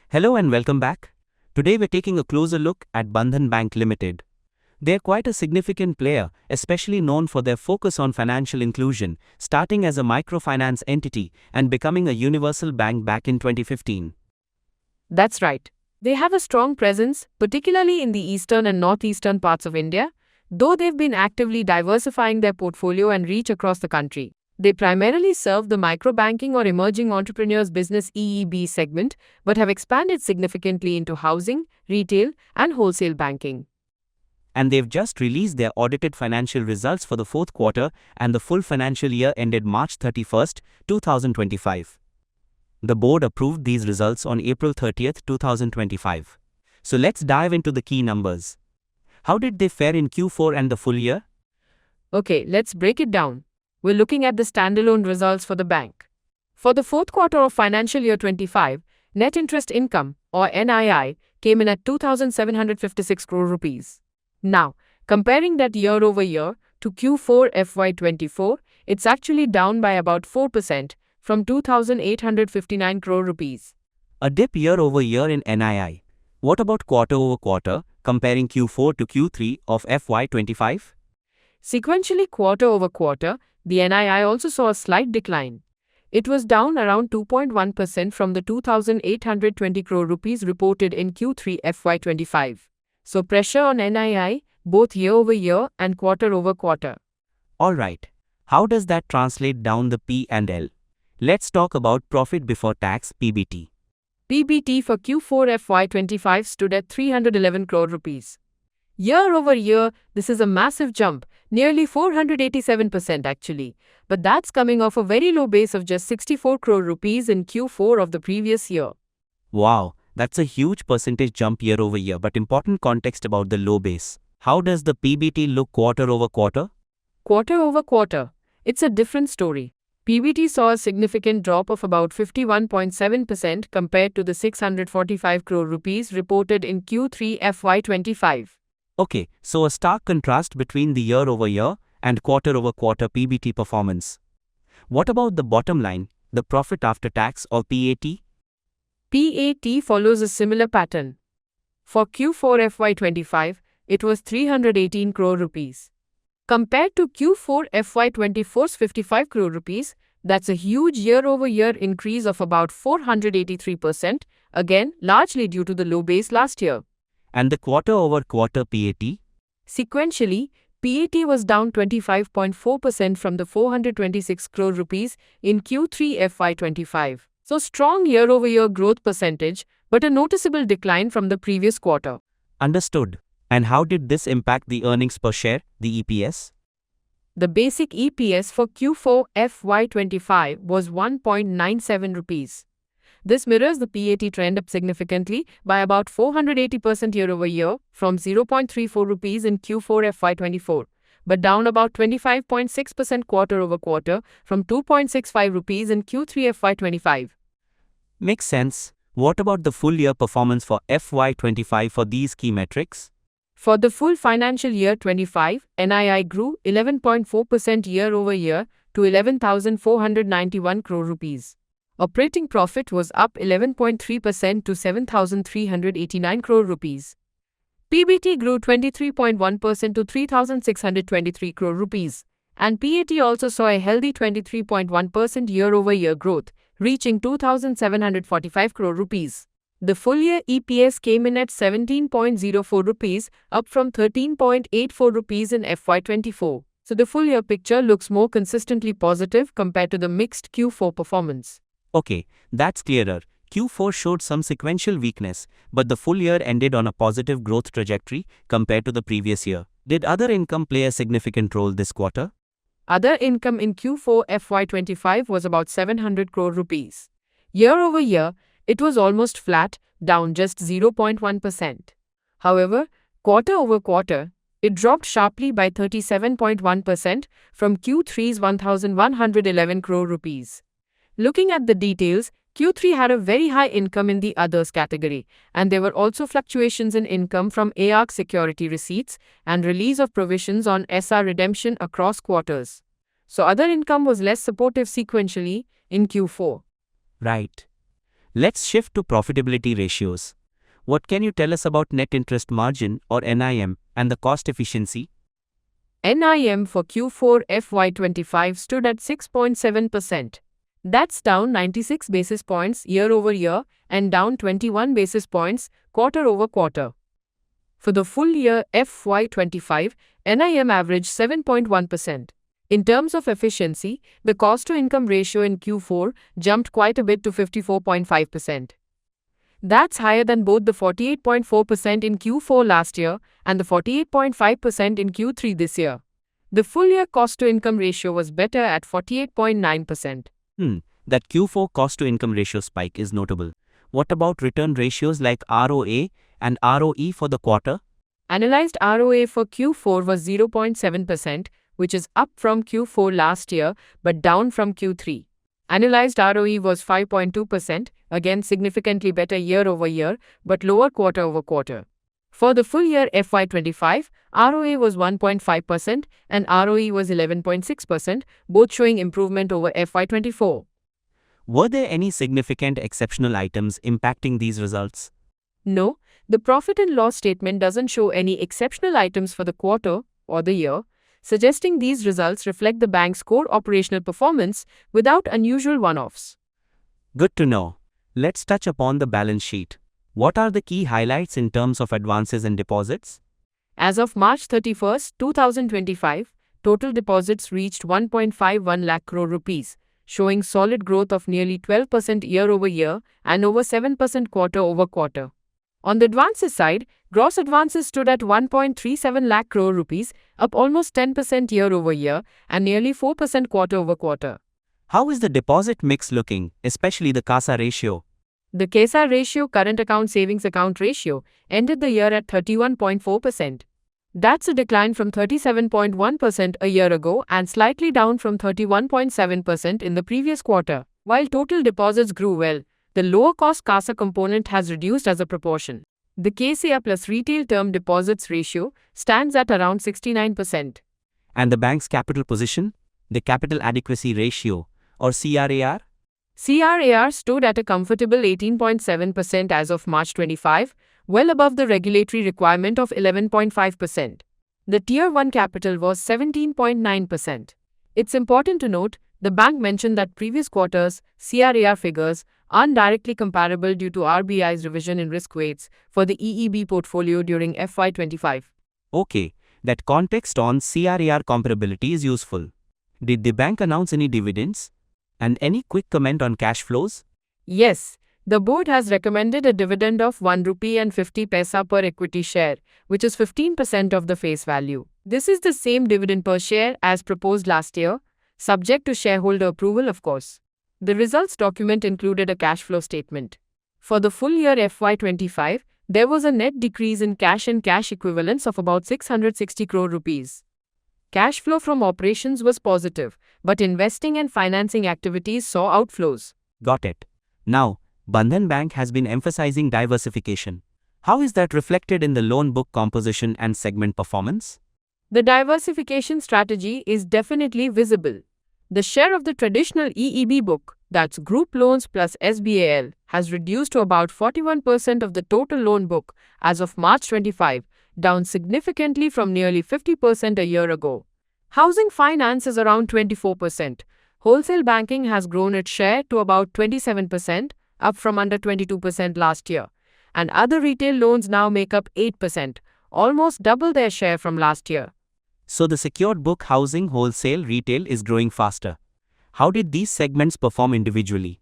Hello and welcome back. Today we're taking a closer look at Bandhan Bank Limited. They're quite a significant player, especially known for their focus on financial inclusion, starting as a microfinance entity and becoming a universal bank back in 2015. That's right. They have a strong presence, particularly in the eastern and northeastern parts of India, though they've been actively diversifying their portfolio and reach across the country. They primarily serve the microbanking or emerging entrepreneurs business EEB segment, but have expanded significantly into housing, retail, and wholesale banking. And they've just released their audited financial results for the fourth quarter and the full financial year ended March 31st, 2025. The board approved these results on April 30th, 2025. So let's dive into the key numbers. How did they fare in Q4 and the full year? Okay, let's break it down. We're looking at the standalone results for the bank. For the fourth quarter of financial year 25, net interest income, or NII, came in at 2,756 crore rupees. Now, comparing that year over year to Q4 FY24, it's actually down by about 4% from 2,859 crore rupees. A dip year over year in NII. What about quarter over quarter, comparing Q4 to Q3 of FY25? Sequentially, quarter over quarter, the NII also saw a slight decline. It was down around 2.1% from the 2,820 crore rupees reported in Q3 FY25. So pressure on NII, both year over year and quarter over quarter. Alright, how does that translate down the P&L? Let's talk about profit before tax PBT. PBT for Q4 FY25 stood at 311 crore rupees. Year over year, this is a massive jump, nearly 487% actually, but that's coming off a very low base of just 64 crore rupees in Q4 of the previous year. Wow, that's a huge percentage jump year over year, but important context about the low base. How does the PBT look quarter over quarter? Quarter over quarter, it's a different story. PBT saw a significant drop of about 51.7% compared to the 645 crore rupees reported in Q3 FY25. Okay, so a stark contrast between the year over year and quarter over quarter PBT performance. What about the bottom line, the profit after tax or PAT? PAT follows a similar pattern. For Q4 FY25, it was 318 crore rupees. Compared to Q4 FY24's 55 crore rupees, that's a huge year-over-year increase of about 483%, again, largely due to the low base last year. And the quarter over quarter PAT? Sequentially, PAT was down 25.4% from the 426 crore rupees in Q3 FY25. So strong year-over-year growth percentage, but a noticeable decline from the previous quarter. Understood. And how did this impact the earnings per share, the EPS? The basic EPS for Q4 FY25 was 1.97 rupees. This mirrors the PAT trend up significantly by about 480% year over year from 0.34 rupees in Q4 FY24, but down about 25.6% quarter over quarter from 2.65 rupees in Q3 FY25. Makes sense. What about the full year performance for FY25 for these key metrics? For the full financial year 25, NII grew 11.4% year over year to 11,491 crore rupees. Operating profit was up 11.3% to 7,389 crore rupees. PBT grew 23.1% to 3,623 crore rupees. And PAT also saw a healthy 23.1% year-over-year growth, reaching 2,745 crore rupees. The full-year EPS came in at 17.04 rupees, up from 13.84 rupees in FY24. So the full-year picture looks more consistently positive compared to the mixed Q4 performance. Okay, that's clearer. Q4 showed some sequential weakness, but the full year ended on a positive growth trajectory compared to the previous year. Did other income play a significant role this quarter? Other income in Q4 FY25 was about 700 crore rupees. Year over year, it was almost flat, down just 0.1%. However, quarter over quarter, it dropped sharply by 37.1% from Q3's 1,111 crore rupees. Looking at the details, Q3 had a very high income in the others category, and there were also fluctuations in income from ARC security receipts and release of provisions on SR redemption across quarters. So other income was less supportive sequentially in Q4. Right. Let's shift to profitability ratios. What can you tell us about net interest margin or NIM and the cost efficiency? NIM for Q4 FY25 stood at 6.7%. That's down 96 basis points year over year and down 21 basis points quarter over quarter. For the full year FY25, NIM averaged 7.1%. In terms of efficiency, the cost-to-income ratio in Q4 jumped quite a bit to 54.5%. That's higher than both the 48.4% in Q4 last year and the 48.5% in Q3 this year. The full-year cost-to-income ratio was better at 48.9%. That Q4 cost-to-income ratio spike is notable. What about return ratios like ROA and ROE for the quarter? Analyzed ROA for Q4 was 0.7%, which is up from Q4 last year but down from Q3. Analyzed ROE was 5.2%, again significantly better year over year but lower quarter over quarter. For the full year FY25, ROA was 1.5% and ROE was 11.6%, both showing improvement over FY24. Were there any significant exceptional items impacting these results? No, the profit and loss statement doesn't show any exceptional items for the quarter or the year, suggesting these results reflect the bank's core operational performance without unusual one-offs. Good to know. Let's touch upon the balance sheet. What are the key highlights in terms of advances and deposits? As of March 31, 2025, total deposits reached 1.51 lakh crore rupees, showing solid growth of nearly 12% year over year and over 7% quarter over quarter. On the advances side, gross advances stood at 1.37 lakh crore rupees, up almost 10% year over year and nearly 4% quarter over quarter. How is the deposit mix looking, especially the CASA ratio? The CASA ratio, current account savings account ratio, ended the year at 31.4%. That's a decline from 37.1% a year ago and slightly down from 31.7% in the previous quarter. While total deposits grew well, the lower cost CASA component has reduced as a proportion. The CASA plus retail term deposits ratio stands at around 69%. And the bank's capital position? The capital adequacy ratio, or CRAR? CRAR stood at a comfortable 18.7% as of March 25, well above the regulatory requirement of 11.5%. The Tier 1 capital was 17.9%. It's important to note, the bank mentioned that previous quarters' CRAR figures aren't directly comparable due to RBI's revision in risk weights for the EEB portfolio during FY25. Okay, that context on CRAR comparability is useful. Did the bank announce any dividends? And any quick comment on cash flows? Yes, the board has recommended a dividend of 1 rupee and 50 paisa per equity share, which is 15% of the face value. This is the same dividend per share as proposed last year, subject to shareholder approval, of course. The results document included a cash flow statement. For the full year FY25, there was a net decrease in cash and cash equivalents of about 660 crore rupees. Cash flow from operations was positive, but investing and financing activities saw outflows. Got it. Now, Bandhan Bank has been emphasizing diversification. How is that reflected in the loan book composition and segment performance? The diversification strategy is definitely visible. The share of the traditional EEB book, that's group loans plus SBAL, has reduced to about 41% of the total loan book as of March 25, down significantly from nearly 50% a year ago. Housing finance is around 24%. Wholesale banking has grown its share to about 27%, up from under 22% last year. And other retail loans now make up 8%, almost double their share from last year. So the secured book housing, wholesale, retail is growing faster. How did these segments perform individually?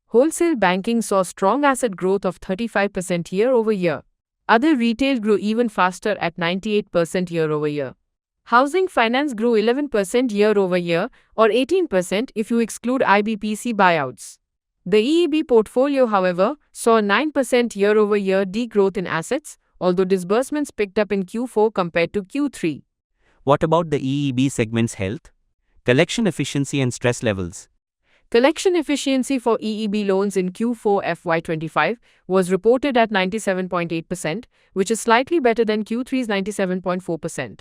Wholesale banking saw strong asset growth of 35% year over year. Other retail grew even faster at 98% year over year. Housing finance grew 11% year over year, or 18% if you exclude IBPC buyouts. The EEB portfolio, however, saw 9% year over year degrowth in assets, although disbursements picked up in Q4 compared to Q3. What about the EEB segment's health? Collection efficiency and stress levels. Collection efficiency for EEB loans in Q4 FY25 was reported at 97.8%, which is slightly better than Q3's 97.4%.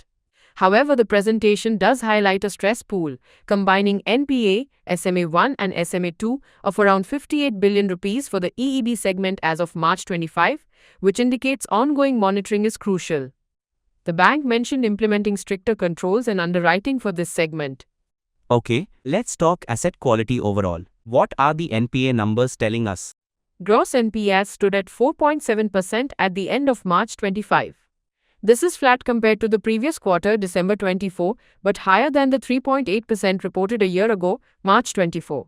However, the presentation does highlight a stress pool combining NPA, SMA-1 and SMA-2 of around 58 billion rupees for the EEB segment as of March 25, which indicates ongoing monitoring is crucial. The bank mentioned implementing stricter controls and underwriting for this segment. Okay, let's talk asset quality overall. What are the NPA numbers telling us? Gross NPAs stood at 4.7% at the end of March 25. This is flat compared to the previous quarter, December 24, but higher than the 3.8% reported a year ago, March 24.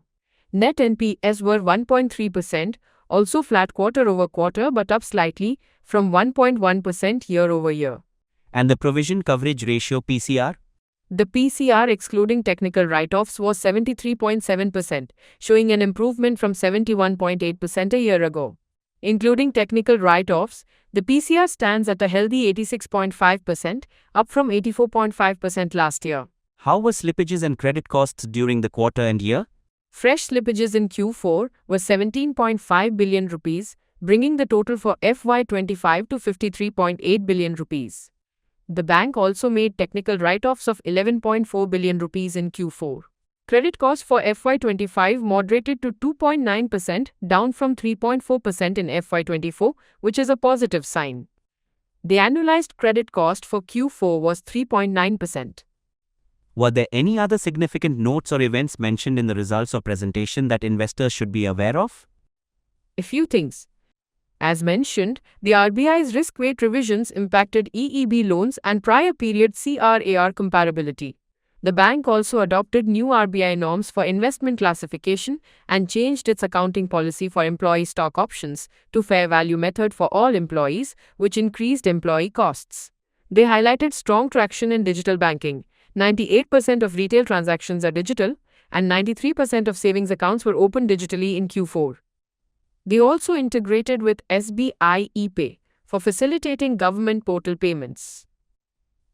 Net NPAs were 1.3%, also flat quarter over quarter but up slightly from 1.1% year over year. And the provision coverage ratio PCR? The PCR excluding technical write-offs was 73.7%, showing an improvement from 71.8% a year ago. Including technical write-offs, the PCR stands at a healthy 86.5%, up from 84.5% last year. How were slippages and credit costs during the quarter and year? Fresh slippages in Q4 were 17.5 billion rupees, bringing the total for FY25 to 53.8 billion rupees. The bank also made technical write-offs of 11.4 billion rupees in Q4. Credit cost for FY25 moderated to 2.9%, down from 3.4% in FY24, which is a positive sign. The annualized credit cost for Q4 was 3.9%. Were there any other significant notes or events mentioned in the results or presentation that investors should be aware of? A few things. As mentioned, the RBI's risk weight revisions impacted EEB loans and prior period CRAR comparability. The bank also adopted new RBI norms for investment classification and changed its accounting policy for employee stock options to fair value method for all employees, which increased employee costs. They highlighted strong traction in digital banking. 98% of retail transactions are digital, and 93% of savings accounts were opened digitally in Q4. They also integrated with SBI ePay for facilitating government portal payments.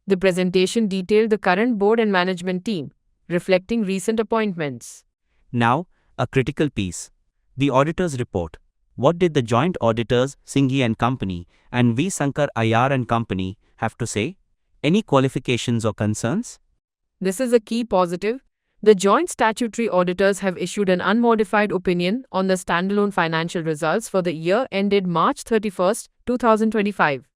The presentation detailed the current board and management team, reflecting recent appointments. Now, a critical piece. The auditor's report. What did the joint auditors, Singhi and Company, and V. Sankar Iyer and Company, have to say? Any qualifications or concerns? This is a key positive. The joint statutory auditors have issued an unmodified opinion on the standalone financial results for the year ended March 31, 2025.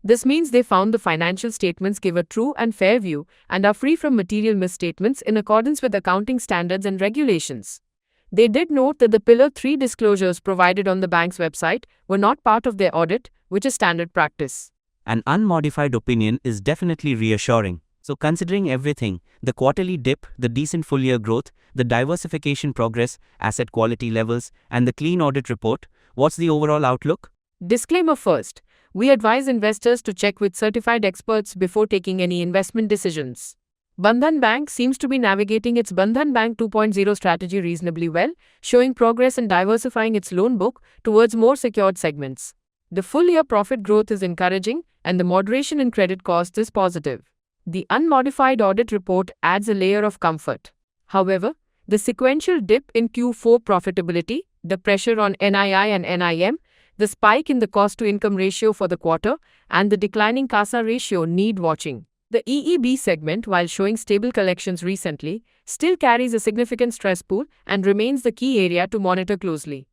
This means they found the financial statements give a true and fair view and are free from material misstatements in accordance with accounting standards and regulations. They did note that the Pillar 3 disclosures provided on the bank's website were not part of their audit, which is standard practice. An unmodified opinion is definitely reassuring. So considering everything, the quarterly dip, the decent full-year growth, the diversification progress, asset quality levels, and the clean audit report, what's the overall outlook? Disclaimer first. We advise investors to check with certified experts before taking any investment decisions. Bandhan Bank seems to be navigating its Bandhan Bank 2.0 strategy reasonably well, showing progress in diversifying its loan book towards more secured segments. The full-year profit growth is encouraging, and the moderation in credit costs is positive. The unmodified audit report adds a layer of comfort. However, the sequential dip in Q4 profitability, the pressure on NII and NIM, the spike in the cost-to-income ratio for the quarter, and the declining CASA ratio need watching. The EEB segment, while showing stable collections recently, still carries a significant stress pool and remains the key area to monitor closely.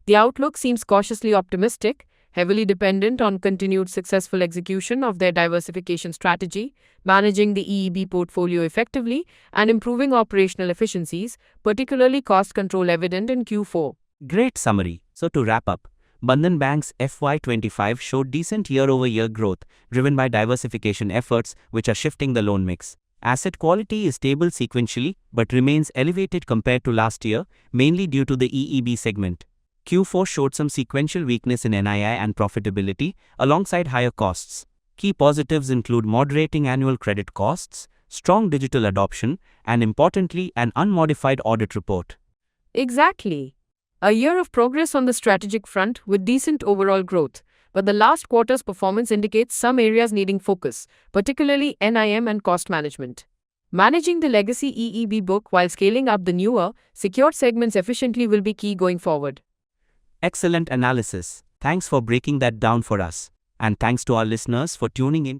The outlook seems cautiously optimistic, heavily dependent on continued successful execution of their diversification strategy, managing the EEB portfolio effectively, and improving operational efficiencies, particularly cost control evident in Q4. Great summary. So to wrap up, Bandhan Bank's FY25 showed decent year-over-year growth, driven by diversification efforts which are shifting the loan mix. Asset quality is stable sequentially, but remains elevated compared to last year, mainly due to the EEB segment. Q4 showed some sequential weakness in NII and profitability, alongside higher costs. Key positives include moderating annual credit costs, strong digital adoption, and importantly, an unmodified audit report. Exactly. A year of progress on the strategic front with decent overall growth, but the last quarter's performance indicates some areas needing focus, particularly NIM and cost management. Managing the legacy EEB book while scaling up the newer, secured segments efficiently will be key going forward. Excellent analysis. Thanks for breaking that down for us. And thanks to our listeners for tuning in.